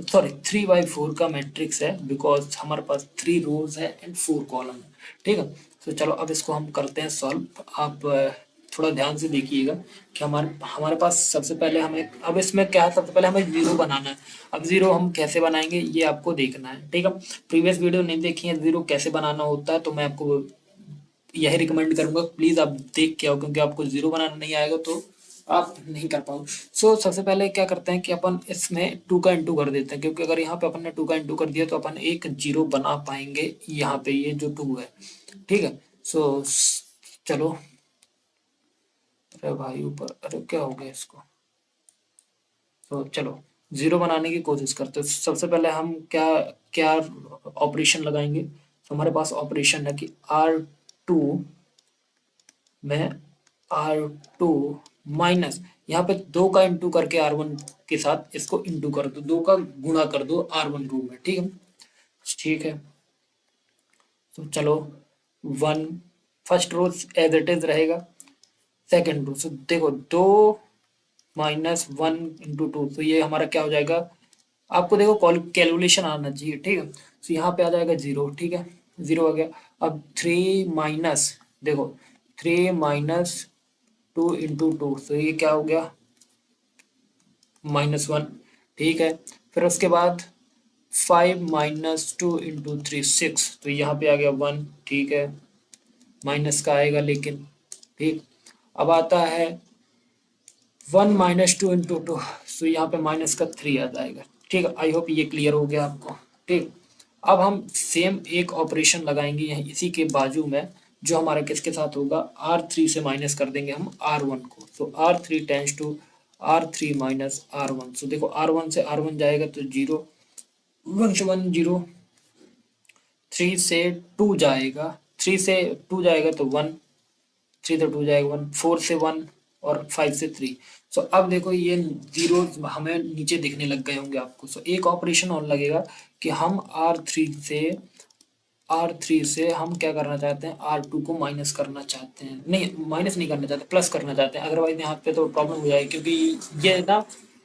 सॉरी 3/4 का मैट्रिक्स है, बिकॉज हमारे पास 3 रोज है एंड 4 कॉलम है, ठीक है। तो चलो अब इसको हम करते हैं सॉल्व। आप थोड़ा ध्यान से देखिएगा कि हमारे हमारे पास सबसे पहले हमें, अब इसमें क्या है, सबसे पहले हमें जीरो बनाना है। अब जीरो हम कैसे बनाएंगे ये आपको देखना है, ठीक है। प्रीवियस वीडियो नहीं देखी है जीरो कैसे बनाना होता है, तो मैं आपको यही रिकमेंड करूंगा, प्लीज आप देख के आओ, क्योंकि आपको जीरो बनाना नहीं आएगा तो आप नहीं कर पाओगे। सो सबसे पहले क्या करते हैं कि अपन इसमें 2 का इंटू कर देते हैं, क्योंकि अगर यहाँ पे अपन ने 2 का इंटू कर दिया तो अपन एक जीरो बना पाएंगे यहाँ पे, ये जो 2 है, ठीक है। सो चलो, अरे भाई ऊपर, अरे क्या हो गया इसको। तो चलो जीरो बनाने की कोशिश करते हैं। सबसे पहले हम क्या क्या ऑपरेशन लगाएंगे। तो हमारे पास ऑपरेशन है कि R2 में R2 माइनस, यहाँ पे 2 का इंटू करके R1 के साथ इसको इंटू कर दो, 2 का गुणा कर दो R1 रो में, ठीक है, ठीक है। तो चलो 1 first row as it is रहेगा, सेकेंड रो, सो देखो 2 माइनस 1 इंटू 2, तो ये हमारा क्या हो जाएगा, आपको देखो कैलकुलेशन आना चाहिए, ठीक है। तो यहाँ पे आ जाएगा जीरो, ठीक है, जीरो आ गया। अब 3 माइनस, देखो 3 माइनस 2 इंटू 2, तो ये क्या हो गया, -1, ठीक है। फिर उसके बाद 5 माइनस 2 इंटू 3 6, तो यहाँ पे आ गया 1, ठीक है, माइनस का आएगा लेकिन, ठीक। अब आता है 1 माइनस 2 इंटू 2, तो यहाँ पे माइनस का 3 आ जाएगा, ठीक है। आई होप ये क्लियर हो गया आपको, ठीक। अब हम सेम एक ऑपरेशन लगाएंगे यहीं इसी के बाजू में, जो हमारा किसके साथ होगा, R3 से माइनस कर देंगे हम R1 को, तो R3 tense to R3 minus R1। सो देखो R1 से R1 जाएगा तो 0, 1 से 1 0, 3 से 2 जाएगा, 3 से 2 जाएगा तो 1, 3 से 2 जाएगा 1, 4 से 1 और 5 से 3। सो अब देखो ये जीरो हमें नीचे दिखने लग गए होंगे आपको। सो एक ऑपरेशन और लगेगा कि हम R3 से हम क्या करना चाहते हैं, R2 को माइनस करना चाहते हैं, नहीं माइनस नहीं करना चाहते, प्लस करना चाहते हैं, अदरवाइज यहाँ पे तो प्रॉब्लम हो जाएगी, क्योंकि ये ना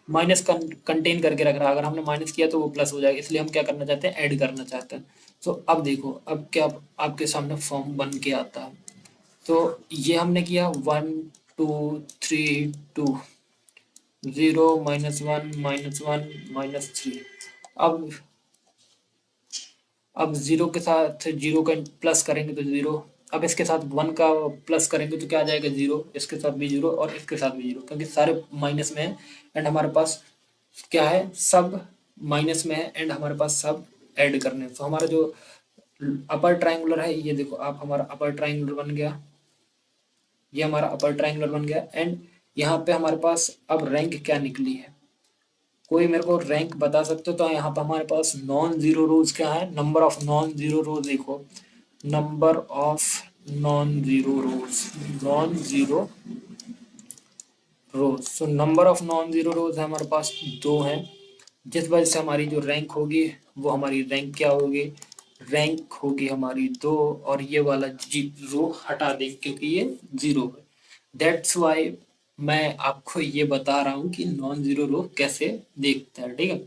माइनस कंटेन करके रख रहा है, अगर हमने माइनस किया तो वो प्लस हो जाएगा, इसलिए हम क्या करना चाहते हैं, ऐड करना चाहते हैं। तो अब देखो अब क्या आपके सामने फॉर्म बन के आता है। तो ये हमने किया 1 2 3 2, 0 -1 -1 -3। अब जीरो के साथ जीरो का प्लस करेंगे तो जीरो, अब इसके साथ 1 का प्लस करेंगे तो क्या आ जाएगा 0, इसके साथ भी 0 और इसके साथ भी 0, क्योंकि सारे माइनस में है एंड हमारे पास क्या है, सब माइनस में है एंड हमारे पास सब ऐड करने हैं। तो हमारा जो अपर ट्राइंगुलर है, ये देखो आप, हमारा अपर ट्राइंगुलर बन गया, ये हमारा अपर ट्राइंगुलर बन गया एंड यहाँ पे हमारे पास अब रैंक क्या निकली है, कोई मेरे को रैंक बता सकते हो? तो यहाँ पे हमारे पास नॉन जीरो रोज क्या है, number of non zero rows देखो, number of non zero rows, non zero rows. So number of non zero rows है हमारे पास 2 है, जिस वजह से हमारी जो रैंक होगी वो हमारी रैंक क्या होगी, रैंक होगी हमारी 2, और ये वाला रो हटा देंगे क्योंकि ये 0 है। दैट्स वाई मैं आपको ये बता रहा हूँ कि नॉन जीरो रो कैसे देखता है, ठीक है।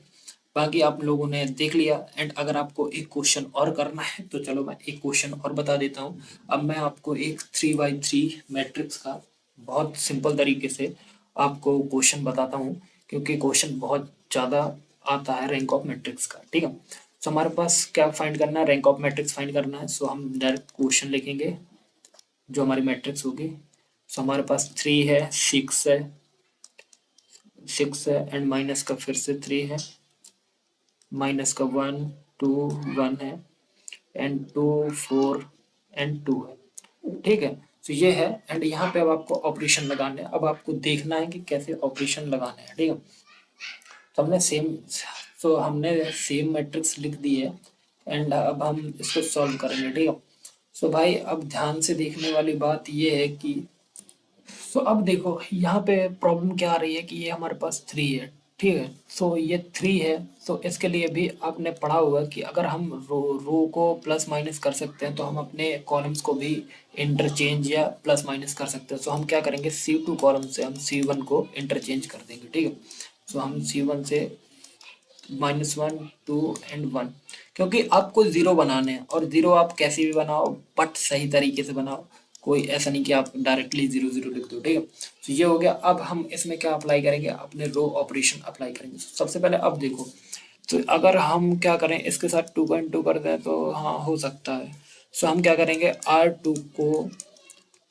बाकी आप लोगों ने देख लिया एंड अगर आपको एक क्वेश्चन और करना है तो चलो मैं एक क्वेश्चन और बता देता हूँ। अब मैं आपको एक 3x3 मैट्रिक्स का बहुत सिंपल तरीके से आपको क्वेश्चन बताता हूँ, क्योंकि क्वेश्चन बहुत ज़्यादा आता है रैंक ऑफ मैट्रिक्स का, ठीक है। सो हमारे पास क्या फाइंड करना है, रैंक ऑफ मैट्रिक्स फाइंड करना है। सो हम डायरेक्ट क्वेश्चन लिखेंगे जो हमारी मैट्रिक्स होगी। सो हमारे पास 3 है, 6 है, 6 है एंड माइनस का फिर से 3 है, माइनस का 1 2 1 है एंड 2 4 एंड 2 है, ठीक है। तो ये है एंड यहाँ पे अब आपको ऑपरेशन लगाने हैं, अब आपको देखना है कि कैसे ऑपरेशन लगाने हैं, ठीक है। तो हमने सेम मैट्रिक्स लिख दी है एंड अब हम इसको सॉल्व करेंगे, ठीक है। सो भाई अब ध्यान से देखने वाली बात ये है कि सो अब देखो यहाँ पे प्रॉब्लम क्या आ रही है कि ये हमारे पास 3 है, ठीक है। सो ये 3 है, तो इसके लिए भी आपने पढ़ा होगा कि अगर हम रो को प्लस माइनस कर सकते हैं तो हम अपने कॉलम्स को भी इंटरचेंज या प्लस माइनस कर सकते हैं। सो हम क्या करेंगे, C2 कॉलम से हम C1 को इंटरचेंज कर देंगे, ठीक है। सो हम C1 से -1 2 एंड 1, क्योंकि आपको 0 बनाने हैं और 0 आप कैसे भी बनाओ बट सही तरीके से बनाओ, कोई ऐसा नहीं कि आप डायरेक्टली 0 0 लिख दो, ठीक है। तो ये हो गया। अब हम इसमें क्या अप्लाई करेंगे, अपने रो ऑपरेशन अप्लाई करेंगे। सबसे पहले अब देखो, तो अगर हम क्या करें, इसके साथ 2.2 कर दें तो हाँ हो सकता है। सो हम क्या करेंगे, R2 को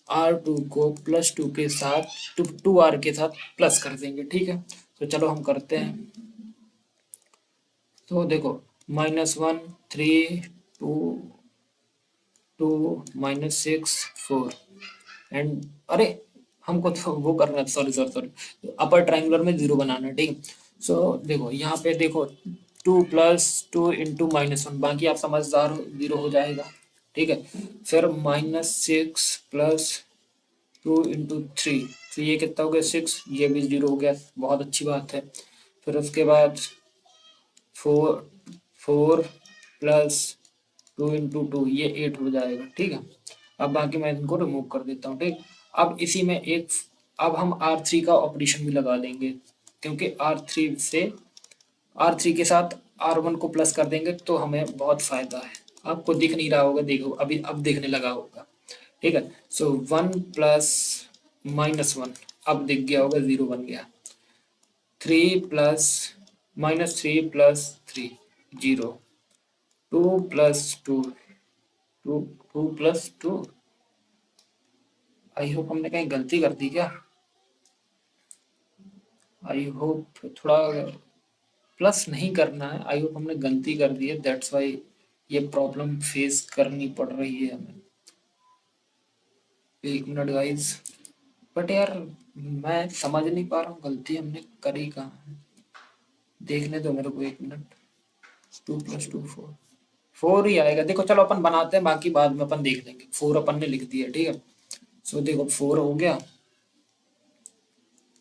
+2 के साथ 2R के साथ प्लस कर देंगे, ठीक है। तो चलो हम करते हैं। तो देखो -1 3 2 2 -6 4 एंड अरे हमको तो वो करना है, sorry sorry sorry, upper triangular में 0 बनाना है, ठीक है। सो देखो यहाँ पे देखो 2 + 2 × -1, बाकी आप समझदार हो, 0 हो जाएगा, ठीक है। फिर -6 + 2 × 3, तो ये कितना हो गया 6, ये भी 0 हो गया, बहुत अच्छी बात है। फिर उसके बाद 4 + 2 × 2, ये 8 हो जाएगा, ठीक है। अब बाकी मैं इनको रिमूव कर देता हूँ, ठीक। अब इसी में अब हम R3 का ऑपरेशन भी लगा देंगे, क्योंकि R3 के साथ R1 को प्लस कर देंगे तो हमें बहुत फायदा है। आपको दिख नहीं रहा होगा, देखो अभी अब दिखने लगा होगा, ठीक है। सो 1 + -1 अब दिख गया होगा, 0 बन गया। 3 + -3 + 3 0, 2 + 2 2 2 + 2, आई होप हमने कहीं गलती कर दी क्या, आई होप थोड़ा प्लस नहीं करना है, आई होप हमने गलती कर दी है, दैट्स वाई ये प्रॉब्लम फेस करनी पड़ रही है हमें। 1 मिनट गाइस, बट यार मैं समझ नहीं पा रहा हूँ गलती हमने करी कहाँ है, देखने दो मेरे को 1 मिनट। 2 + 2 4, 4 ही आएगा। देखो चलो अपन बनाते हैं, बाकी बाद में अपन देख लेंगे। 4 अपन ने लिख दिया, ठीक है। सो देखो 4 हो गया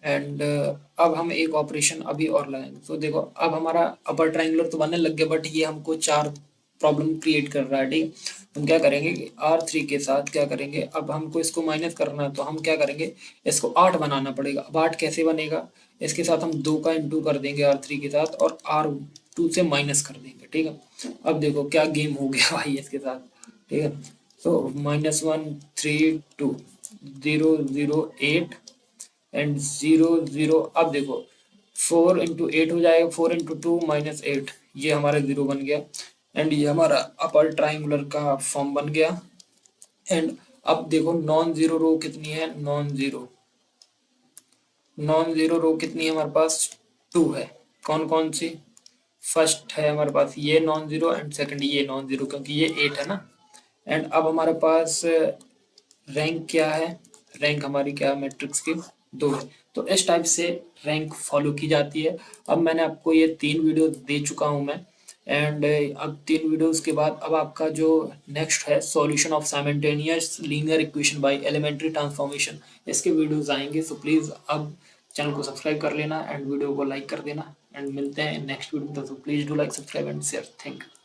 एंड अब हम एक ऑपरेशन अभी और लगाएंगे। तो देखो अब हमारा अपर ट्राइंगुलर तो बनने लग गया, बट ये हमको 4 प्रॉब्लम क्रिएट कर रहा है, ठीक। हम क्या करेंगे, R3 के साथ क्या करेंगे, अब हमको इसको माइनस करना है तो हम क्या करेंगे, इसको 8 बनाना पड़ेगा। अब 8 कैसे बनेगा, इसके साथ हम 2 का इंटू कर देंगे R3 के साथ और R2 से माइनस कर देंगे, ठीक है। अब देखो क्या गेम हो गया भाई इसके साथ, ठीक है। तो -1 3 2 0 0 8 एंड 0 0, अब देखो 4 × 8 हो जाएगा, 4 × 2 -8, ये हमारा 0 बन गया एंड ये हमारा अपर ट्राइंगुलर का फॉर्म बन गया। एंड अब देखो नॉन जीरो रो कितनी है, नॉन जीरो रो कितनी है हमारे पास, 2 है। कौन कौन सी, फर्स्ट है हमारे पास ये नॉन जीरो एंड सेकंड ये नॉन जीरो, क्योंकि ये 8 है ना। एंड अब हमारे पास रैंक क्या है, रैंक हमारी क्या है मैट्रिक्स की, 2 है। तो इस टाइप से रैंक फॉलो की जाती है। अब मैंने आपको ये 3 वीडियो दे चुका हूँ मैं। एंड अब 3 वीडियोस के बाद अब आपका जो नेक्स्ट है solution of simultaneous linear equation by elementary transformation, इसके वीडियोस आएंगे। सो प्लीज़ अब चैनल को सब्सक्राइब कर लेना एंड वीडियो को लाइक कर देना। एंड मिलते हैं नेक्स्ट वीडियो में, तो please do like, subscribe and share. Thank you.